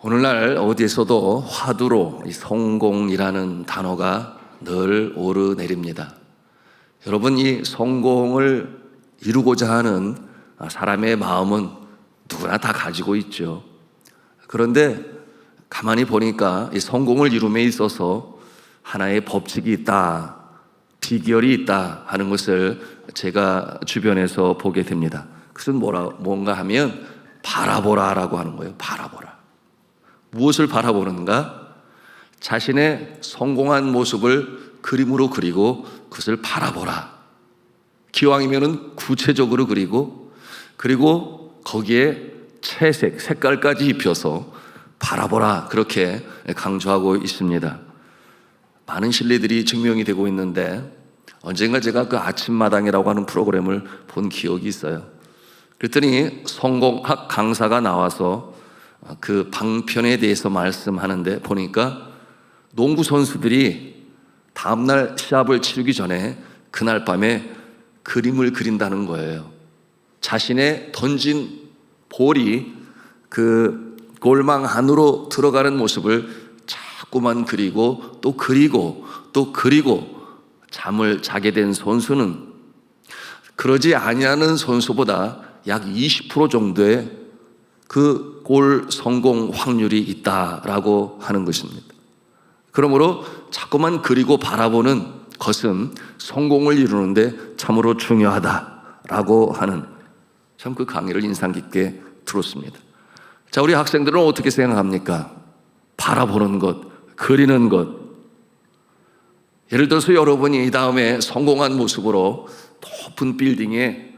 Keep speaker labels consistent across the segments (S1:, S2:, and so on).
S1: 오늘날 어디에서도 화두로 이 성공이라는 단어가 늘 오르내립니다. 여러분, 이 성공을 이루고자 하는 사람의 마음은 누구나 다 가지고 있죠. 그런데 가만히 보니까 이 성공을 이룸에 있어서 하나의 법칙이 있다, 비결이 있다 하는 것을 제가 주변에서 보게 됩니다. 그것은 뭔가 하면 바라보라라고 하는 거예요. 바라보라. 무엇을 바라보는가? 자신의 성공한 모습을 그림으로 그리고 그것을 바라보라. 기왕이면은 구체적으로 그리고 거기에 채색, 색깔까지 입혀서 바라보라. 그렇게 강조하고 있습니다. 많은 신뢰들이 증명이 되고 있는데 언젠가 제가 그 아침마당이라고 하는 프로그램을 본 기억이 있어요. 그랬더니 성공학 강사가 나와서 그 방편에 대해서 말씀하는데 보니까 농구 선수들이 다음날 시합을 치르기 전에 그날 밤에 그림을 그린다는 거예요. 자신의 던진 볼이 그 골망 안으로 들어가는 모습을 자꾸만 그리고 또 잠을 자게 된 선수는 그러지 아니하는 선수보다 약 20% 정도의 그 골 성공 확률이 있다라고 하는 것입니다. 그러므로 자꾸만 그리고 바라보는 것은 성공을 이루는데 참으로 중요하다라고 하는 참 그 강의를 인상 깊게 들었습니다. 자, 우리 학생들은 어떻게 생각합니까? 바라보는 것, 그리는 것. 예를 들어서 여러분이 이 다음에 성공한 모습으로 높은 빌딩에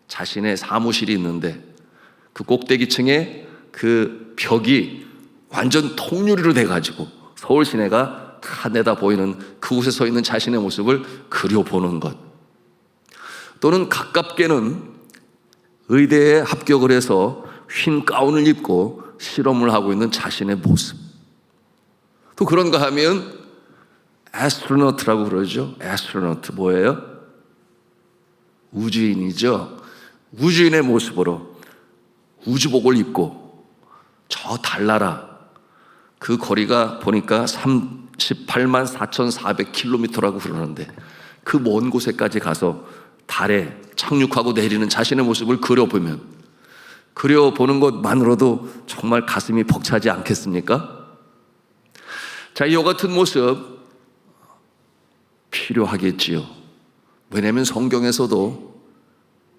S1: 자신의 사무실이 있는데 그 꼭대기층에 그 벽이 완전 통유리로 돼가지고 서울 시내가 다 내다 보이는 그곳에 서 있는 자신의 모습을 그려보는 것. 또는 가깝게는 의대에 합격을 해서 흰 가운을 입고 실험을 하고 있는 자신의 모습. 또 그런가 하면 애스트로너트라고 그러죠. 애스트로너트 뭐예요? 우주인이죠. 우주인의 모습으로 우주복을 입고 저 달나라 그 거리가 보니까 38만 4,400km라고 그러는데 그 먼 곳에까지 가서 달에 착륙하고 내리는 자신의 모습을 그려보는 것만으로도 정말 가슴이 벅차지 않겠습니까? 자, 이와 같은 모습 필요하겠지요. 왜냐하면 성경에서도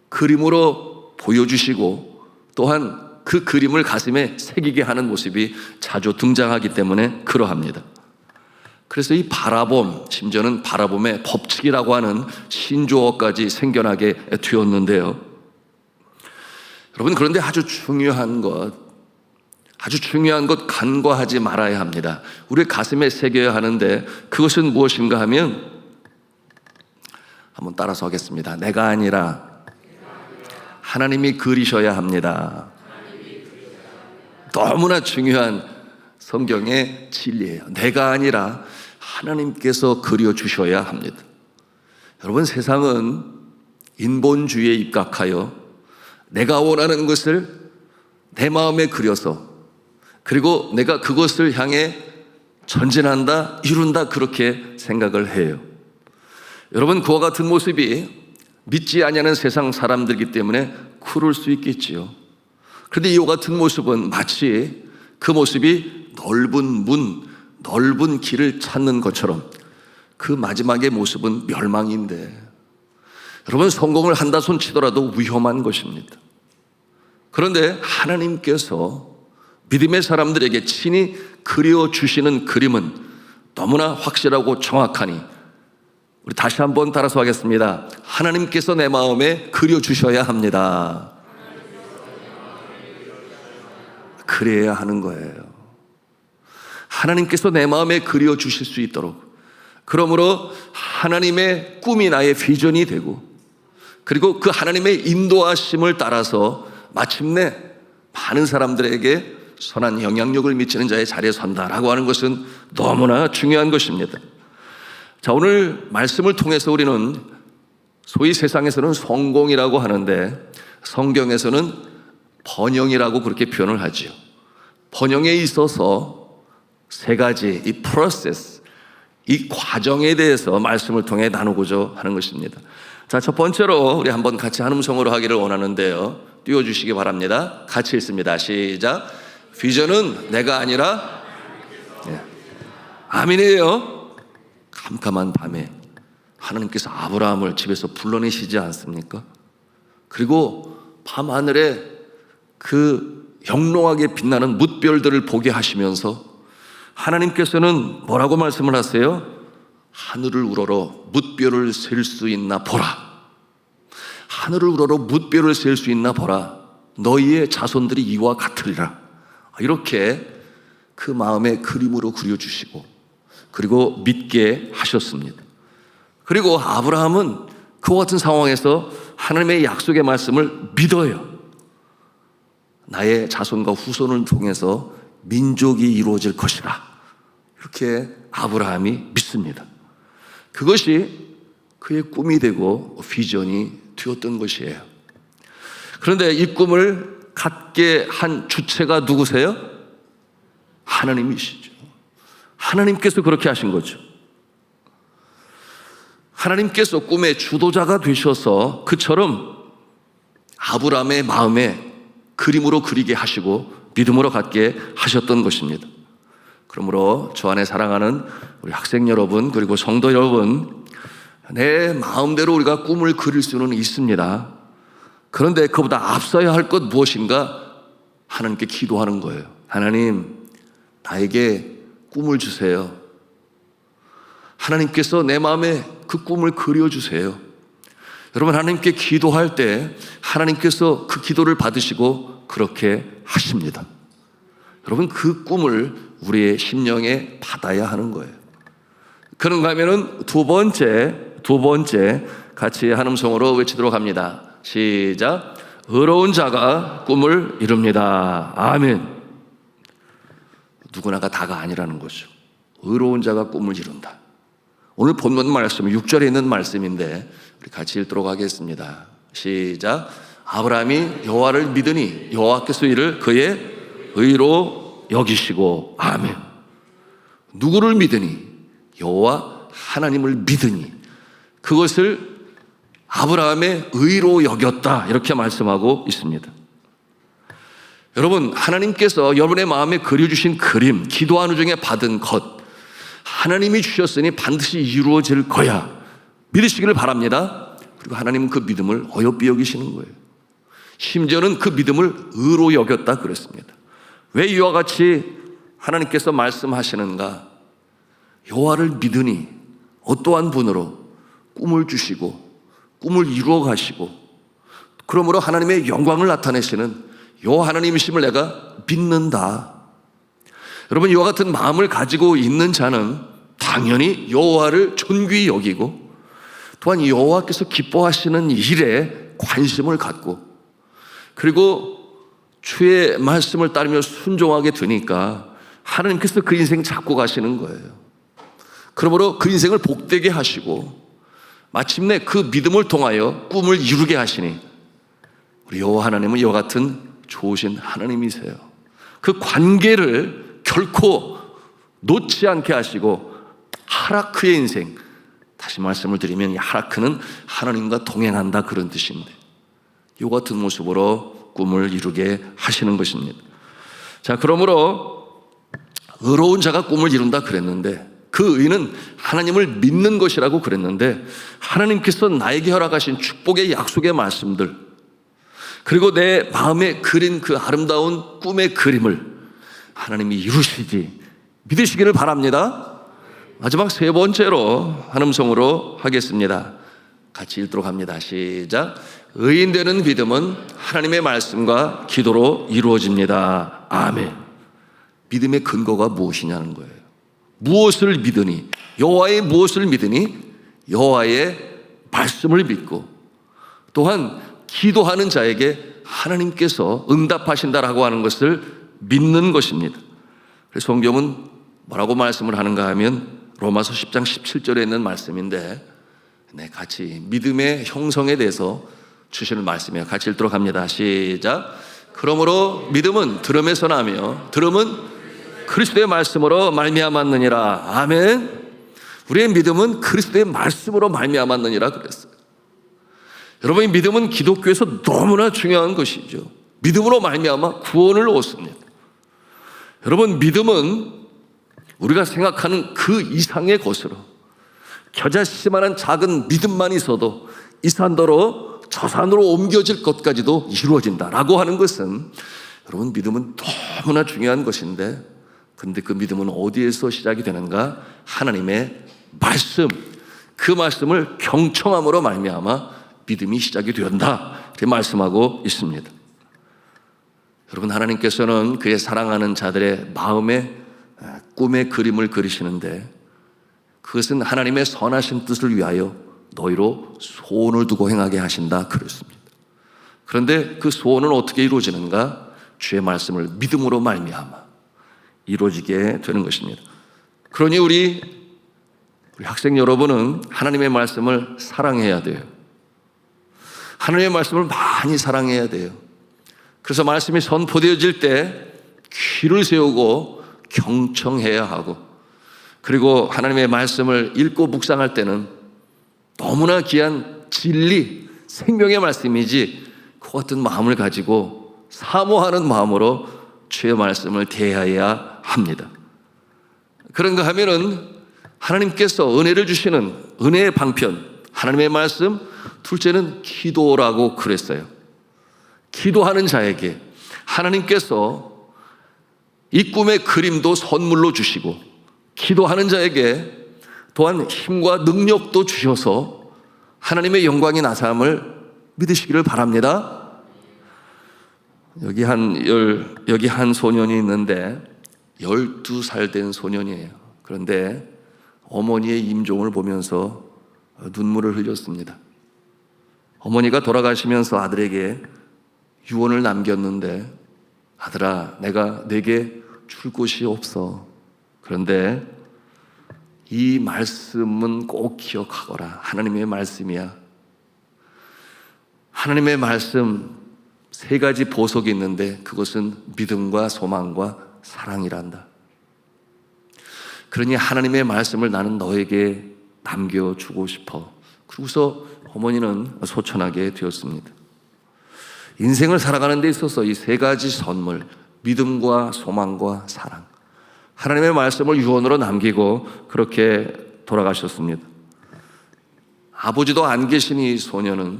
S1: 그림으로 보여주시고 또한 그 그림을 가슴에 새기게 하는 모습이 자주 등장하기 때문에 그러합니다. 그래서 이 바라봄, 심지어는 바라봄의 법칙이라고 하는 신조어까지 생겨나게 되었는데요. 여러분, 그런데 아주 중요한 것 간과하지 말아야 합니다. 우리 가슴에 새겨야 하는데 그것은 무엇인가 하면 한번 따라서 하겠습니다. 내가 아니라 하나님이 그리셔야 합니다. 너무나 중요한 성경의 진리예요. 내가 아니라 하나님께서 그려주셔야 합니다. 여러분, 세상은 인본주의에 입각하여 내가 원하는 것을 내 마음에 그려서 그리고 내가 그것을 향해 전진한다, 이룬다 그렇게 생각을 해요. 여러분, 그와 같은 모습이 믿지 아니하는 세상 사람들이기 때문에 그럴 수 있겠지요. 그런데 이와 같은 모습은 마치 그 모습이 넓은 길을 찾는 것처럼 그 마지막의 모습은 멸망인데 여러분, 성공을 한다 손 치더라도 위험한 것입니다. 그런데 하나님께서 믿음의 사람들에게 친히 그려주시는 그림은 너무나 확실하고 정확하니 우리 다시 한번 따라서 하겠습니다. 하나님께서 내 마음에 그려주셔야 합니다. 그래야 하는 거예요. 하나님께서 내 마음에 그려주실 수 있도록, 그러므로 하나님의 꿈이 나의 비전이 되고 그리고 그 하나님의 인도하심을 따라서 마침내 많은 사람들에게 선한 영향력을 미치는 자의 자리에 선다라고 하는 것은 너무나 중요한 것입니다. 자, 오늘 말씀을 통해서 우리는 소위 세상에서는 성공이라고 하는데 성경에서는 번영이라고 그렇게 표현을 하지요. 번영에 있어서 세 가지 이 프로세스, 이 과정에 대해서 말씀을 통해 나누고자 하는 것입니다. 자, 첫 번째로 우리 한번 같이 한음성으로 하기를 원하는데요. 띄워주시기 바랍니다. 같이 읽습니다. 시작. 비전은 내가 아니라 아멘이에요. 캄캄한 밤에 하나님께서 아브라함을 집에서 불러내시지 않습니까? 그리고 밤하늘에 그 영롱하게 빛나는 뭇별들을 보게 하시면서 하나님께서는 뭐라고 말씀을 하세요? 하늘을 우러러 뭇별을 셀 수 있나 보라. 하늘을 우러러 뭇별을 셀 수 있나 보라. 너희의 자손들이 이와 같으리라. 이렇게 그 마음에 그림으로 그려주시고 그리고 믿게 하셨습니다. 그리고 아브라함은 그와 같은 상황에서 하나님의 약속의 말씀을 믿어요. 나의 자손과 후손을 통해서 민족이 이루어질 것이라. 이렇게 아브라함이 믿습니다. 그것이 그의 꿈이 되고 비전이 되었던 것이에요. 그런데 이 꿈을 갖게 한 주체가 누구세요? 하나님이시죠. 하나님께서 그렇게 하신 거죠. 하나님께서 꿈의 주도자가 되셔서 그처럼 아브라함의 마음에 그림으로 그리게 하시고 믿음으로 갖게 하셨던 것입니다. 그러므로 저 안에 사랑하는 우리 학생 여러분 그리고 성도 여러분, 내 마음대로 우리가 꿈을 그릴 수는 있습니다. 그런데 그보다 앞서야 할 것 무엇인가? 하나님께 기도하는 거예요. 하나님, 나에게 꿈을 주세요. 하나님께서 내 마음에 그 꿈을 그려주세요. 여러분, 하나님께 기도할 때 하나님께서 그 기도를 받으시고 그렇게 하십니다. 여러분, 그 꿈을 우리의 심령에 받아야 하는 거예요. 그런가 하면은 두 번째 같이 한음성으로 외치도록 합니다. 시작. 의로운 자가 꿈을 이룹니다. 아멘. 누구나가 다가 아니라는 거죠. 의로운 자가 꿈을 이룬다. 오늘 본문 말씀 6절에 있는 말씀인데 우리 같이 읽도록 하겠습니다. 시작. 아브라함이 여호와를 믿으니 여호와께서 이를 그의 의로 여기시고. 아멘. 누구를 믿으니? 여호와 하나님을 믿으니 그것을 아브라함의 의로 여겼다, 이렇게 말씀하고 있습니다. 여러분, 하나님께서 여러분의 마음에 그려주신 그림, 기도하는 중에 받은 것, 하나님이 주셨으니 반드시 이루어질 거야, 믿으시기를 바랍니다. 그리고 하나님은 그 믿음을 어여삐 여기시는 거예요. 심지어는 그 믿음을 의로 여겼다 그랬습니다. 왜 이와 같이 하나님께서 말씀하시는가? 여호와를 믿으니 어떠한 분으로 꿈을 주시고 꿈을 이루어 가시고 그러므로 하나님의 영광을 나타내시는 여호와 하나님이심을 내가 믿는다. 여러분, 이와 같은 마음을 가지고 있는 자는 당연히 여호와를 존귀히 여기고 또한 여호와께서 기뻐하시는 일에 관심을 갖고 그리고 주의 말씀을 따르며 순종하게 되니까 하나님께서 그 인생 잡고 가시는 거예요. 그러므로 그 인생을 복되게 하시고 마침내 그 믿음을 통하여 꿈을 이루게 하시니 우리 여호와 하나님은 이와 같은 좋으신 하나님이세요. 그 관계를 결코 놓지 않게 하시고 하라크의 인생, 다시 말씀을 드리면 이 하라크는 하나님과 동행한다 그런 뜻인데 이와 같은 모습으로 꿈을 이루게 하시는 것입니다. 자, 그러므로 의로운 자가 꿈을 이룬다 그랬는데 그 의는 하나님을 믿는 것이라고 그랬는데 하나님께서 나에게 허락하신 축복의 약속의 말씀들 그리고 내 마음에 그린 그 아름다운 꿈의 그림을 하나님이 이루시지 믿으시기를 바랍니다. 마지막 세 번째로 한음성으로 하겠습니다. 같이 읽도록 합니다. 시작. 의인 되는 믿음은 하나님의 말씀과 기도로 이루어집니다. 아멘. 믿음의 근거가 무엇이냐는 거예요. 무엇을 믿으니? 여호와의 무엇을 믿으니? 여호와의 말씀을 믿고 또한 기도하는 자에게 하나님께서 응답하신다라고 하는 것을 믿는 것입니다. 그래서 성경은 뭐라고 말씀을 하는가 하면 로마서 10장 17절에 있는 말씀인데 같이 믿음의 형성에 대해서 주시는 말씀이에요. 같이 읽도록 합니다. 시작. 그러므로 믿음은 들음에서 나며 들음은 그리스도의 말씀으로 말미암았느니라. 아멘. 우리의 믿음은 그리스도의 말씀으로 말미암았느니라 그랬어요. 여러분, 이 믿음은 기독교에서 너무나 중요한 것이죠. 믿음으로 말미암아 구원을 얻습니다. 여러분, 믿음은 우리가 생각하는 그 이상의 것으로 겨자씨만한 작은 믿음만 있어도 이 산더러 저 산으로 옮겨질 것까지도 이루어진다라고 하는 것은, 여러분, 믿음은 너무나 중요한 것인데, 근데 그 믿음은 어디에서 시작이 되는가? 하나님의 말씀, 그 말씀을 경청함으로 말미암아 믿음이 시작이 된다, 이렇게 말씀하고 있습니다. 여러분, 하나님께서는 그의 사랑하는 자들의 마음에 꿈의 그림을 그리시는데, 그것은 하나님의 선하신 뜻을 위하여 너희로 소원을 두고 행하게 하신다 그랬습니다. 그런데 그 소원은 어떻게 이루어지는가? 주의 말씀을 믿음으로 말미암아 이루어지게 되는 것입니다. 그러니 우리 학생 여러분은 하나님의 말씀을 사랑해야 돼요. 하나님의 말씀을 많이 사랑해야 돼요. 그래서 말씀이 선포되어질 때 귀를 세우고 경청해야 하고, 그리고 하나님의 말씀을 읽고 묵상할 때는 너무나 귀한 진리, 생명의 말씀이지 그 같은 마음을 가지고 사모하는 마음으로 주의 말씀을 대해야 합니다. 그런가 하면은 하나님께서 은혜를 주시는 은혜의 방편, 하나님의 말씀, 둘째는 기도라고 그랬어요. 기도하는 자에게 하나님께서 이 꿈의 그림도 선물로 주시고, 기도하는 자에게 또한 힘과 능력도 주셔서 하나님의 영광이 나sam을 믿으시기를 바랍니다. 여기 한 소년이 있는데 12살 된 소년이에요. 그런데 어머니의 임종을 보면서 눈물을 흘렸습니다. 어머니가 돌아가시면서 아들에게 유언을 남겼는데, 아들아, 내가 내게 줄 곳이 없어. 그런데 이 말씀은 꼭 기억하거라. 하나님의 말씀이야. 하나님의 말씀 세 가지 보석이 있는데 그것은 믿음과 소망과 사랑이란다. 그러니 하나님의 말씀을 나는 너에게 남겨주고 싶어. 그러고서 어머니는 소천하게 되었습니다. 인생을 살아가는 데 있어서 이 세 가지 선물, 믿음과 소망과 사랑, 하나님의 말씀을 유언으로 남기고 그렇게 돌아가셨습니다. 아버지도 안 계신 이 소녀는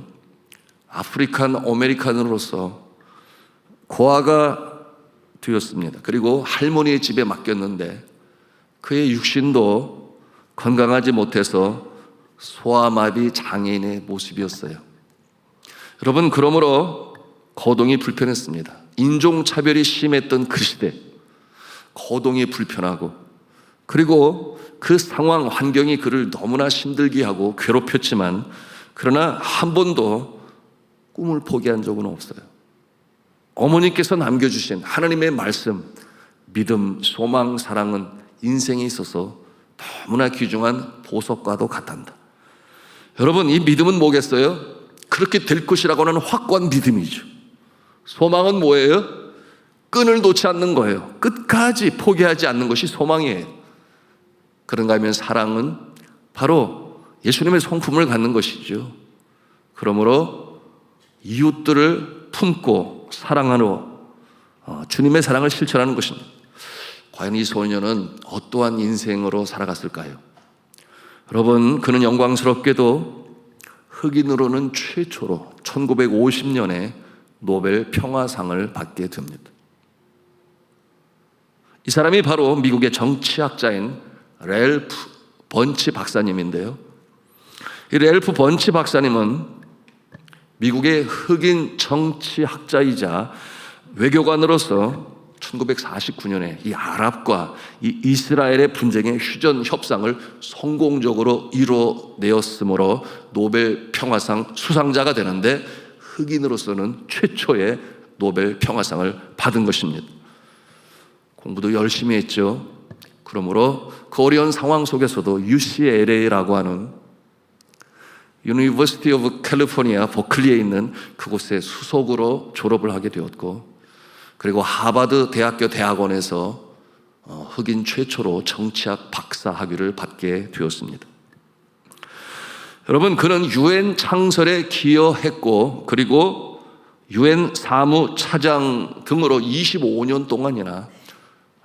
S1: 아프리칸 아메리칸으로서 고아가 되었습니다. 그리고 할머니의 집에 맡겼는데 그의 육신도 건강하지 못해서 소아마비 장애인의 모습이었어요. 여러분, 그러므로 거동이 불편했습니다. 인종차별이 심했던 그 시대, 거동이 불편하고, 그리고 그 상황, 환경이 그를 너무나 힘들게 하고 괴롭혔지만, 그러나 한 번도 꿈을 포기한 적은 없어요. 어머니께서 남겨주신 하나님의 말씀, 믿음, 소망, 사랑은 인생에 있어서 너무나 귀중한 보석과도 같단다. 여러분, 이 믿음은 뭐겠어요? 그렇게 될 것이라고 하는 확고한 믿음이죠. 소망은 뭐예요? 끈을 놓지 않는 거예요. 끝까지 포기하지 않는 것이 소망이에요. 그런가 하면 사랑은 바로 예수님의 성품을 갖는 것이죠. 그러므로 이웃들을 품고 사랑하는 주님의 사랑을 실천하는 것입니다. 과연 이 소년은 어떠한 인생으로 살아갔을까요? 여러분, 그는 영광스럽게도 흑인으로는 최초로 1950년에 노벨 평화상을 받게 됩니다. 이 사람이 바로 미국의 정치학자인 랠프 번치 박사님인데요. 이 랠프 번치 박사님은 미국의 흑인 정치학자이자 외교관으로서 1949년에 이 아랍과 이 이스라엘의 분쟁의 휴전 협상을 성공적으로 이뤄내었으므로 노벨 평화상 수상자가 되는데, 흑인으로서는 최초의 노벨 평화상을 받은 것입니다. 공부도 열심히 했죠. 그러므로 그 어려운 상황 속에서도 UCLA라고 하는 University of California 버클리에 있는 그곳에 수석으로 졸업을 하게 되었고, 그리고 하버드 대학교 대학원에서 흑인 최초로 정치학 박사 학위를 받게 되었습니다. 여러분, 그는 UN 창설에 기여했고, 그리고 UN 사무차장 등으로 25년 동안이나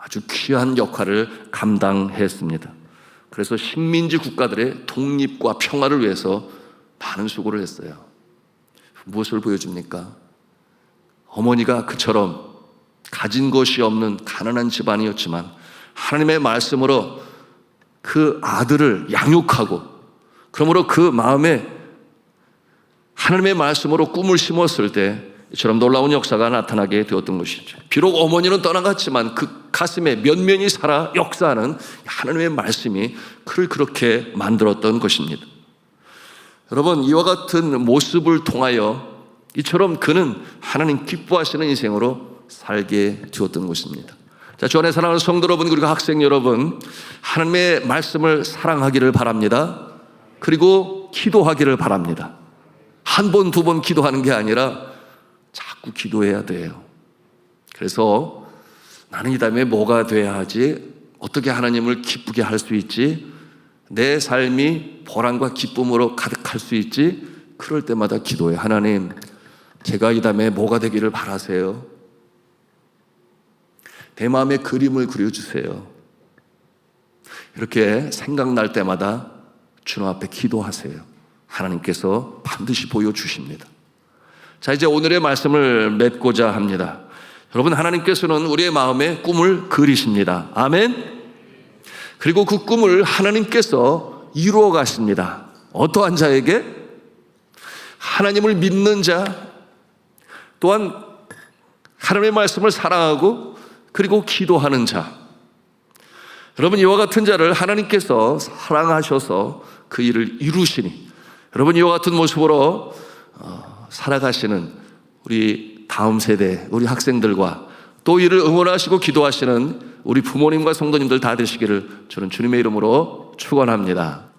S1: 아주 귀한 역할을 감당했습니다. 그래서 식민지 국가들의 독립과 평화를 위해서 많은 수고를 했어요. 무엇을 보여줍니까? 어머니가 그처럼 가진 것이 없는 가난한 집안이었지만 하나님의 말씀으로 그 아들을 양육하고, 그러므로 그 마음에 하나님의 말씀으로 꿈을 심었을 때 이처럼 놀라운 역사가 나타나게 되었던 것이죠. 비록 어머니는 떠나갔지만 그 가슴에 면면이 살아 역사하는 하나님의 말씀이 그를 그렇게 만들었던 것입니다. 여러분, 이와 같은 모습을 통하여 이처럼 그는 하나님 기뻐하시는 인생으로 살게 되었던 것입니다. 자, 주 안에 사랑하는 성도 여러분, 그리고 학생 여러분, 하나님의 말씀을 사랑하기를 바랍니다. 그리고 기도하기를 바랍니다. 한 번, 두 번 기도하는 게 아니라 자꾸 기도해야 돼요. 그래서 나는 이 다음에 뭐가 돼야 하지? 어떻게 하나님을 기쁘게 할 수 있지? 내 삶이 보람과 기쁨으로 가득할 수 있지? 그럴 때마다 기도해. 하나님, 제가 이 다음에 뭐가 되기를 바라세요? 내 마음에 그림을 그려주세요. 이렇게 생각날 때마다 주님 앞에 기도하세요. 하나님께서 반드시 보여주십니다. 자, 이제 오늘의 말씀을 맺고자 합니다. 여러분, 하나님께서는 우리의 마음에 꿈을 그리십니다. 아멘. 그리고 그 꿈을 하나님께서 이루어 가십니다. 어떠한 자에게? 하나님을 믿는 자, 또한 하나님의 말씀을 사랑하고 그리고 기도하는 자. 여러분, 이와 같은 자를 하나님께서 사랑하셔서 그 일을 이루시니, 여러분, 이와 같은 모습으로 살아가시는 우리 다음 세대, 우리 학생들과 또 이를 응원하시고 기도하시는 우리 부모님과 성도님들 다 되시기를 저는 주님의 이름으로 축원합니다.